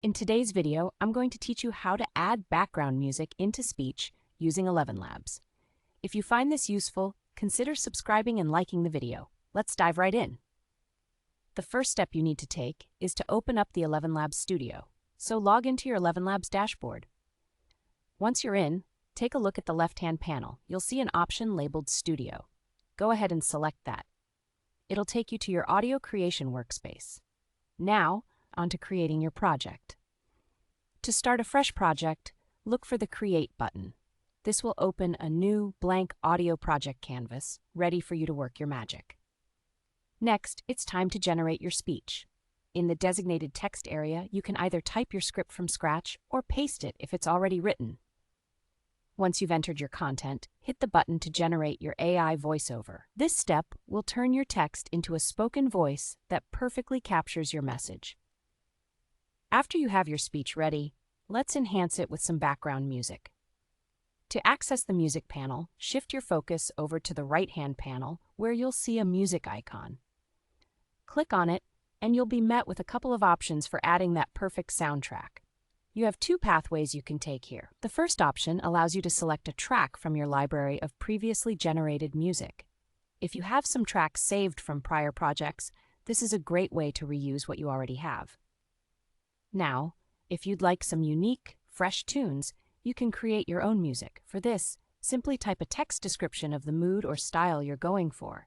In today's video, I'm going to teach you how to add background music into speech using ElevenLabs. If you find this useful, consider subscribing and liking the video. Let's dive right in. The first step you need to take is to open up the ElevenLabs Studio, so log into your ElevenLabs dashboard. Once you're in, take a look at the left-hand panel. You'll see an option labeled Studio. Go ahead and select that. It'll take you to your audio creation workspace. Now, on to creating your project. To start a fresh project, look for the Create button. This will open a new, blank audio project canvas, ready for you to work your magic. Next, it's time to generate your speech. In the designated text area, you can either type your script from scratch or paste it if it's already written. Once you've entered your content, hit the button to generate your AI voiceover. This step will turn your text into a spoken voice that perfectly captures your message. After you have your speech ready, let's enhance it with some background music. To access the music panel, shift your focus over to the right-hand panel where you'll see a music icon. Click on it, and you'll be met with a couple of options for adding that perfect soundtrack. You have two pathways you can take here. The first option allows you to select a track from your library of previously generated music. If you have some tracks saved from prior projects, this is a great way to reuse what you already have. Now, if you'd like some unique, fresh tunes, you can create your own music. For this, simply type a text description of the mood or style you're going for.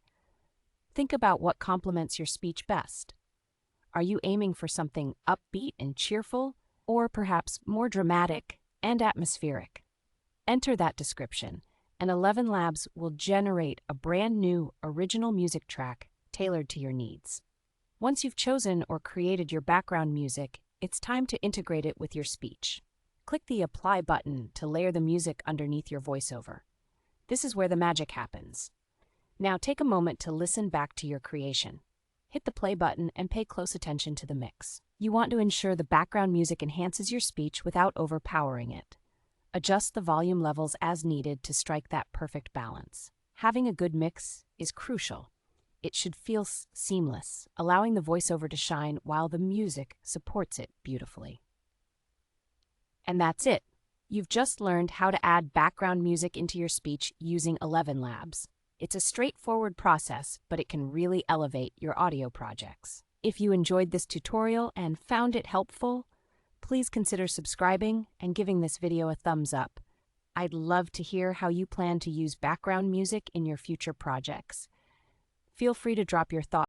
Think about what complements your speech best. Are you aiming for something upbeat and cheerful, or perhaps more dramatic and atmospheric? Enter that description, and ElevenLabs will generate a brand new, original music track tailored to your needs. Once you've chosen or created your background music, it's time to integrate it with your speech. Click the Apply button to layer the music underneath your voiceover. This is where the magic happens. Now take a moment to listen back to your creation. Hit the play button and pay close attention to the mix. You want to ensure the background music enhances your speech without overpowering it. Adjust the volume levels as needed to strike that perfect balance. Having a good mix is crucial. It should feel seamless, allowing the voiceover to shine while the music supports it beautifully. And that's it. You've just learned how to add background music into your speech using ElevenLabs. It's a straightforward process, but it can really elevate your audio projects. If you enjoyed this tutorial and found it helpful, please consider subscribing and giving this video a thumbs up. I'd love to hear how you plan to use background music in your future projects. Feel free to drop your thoughts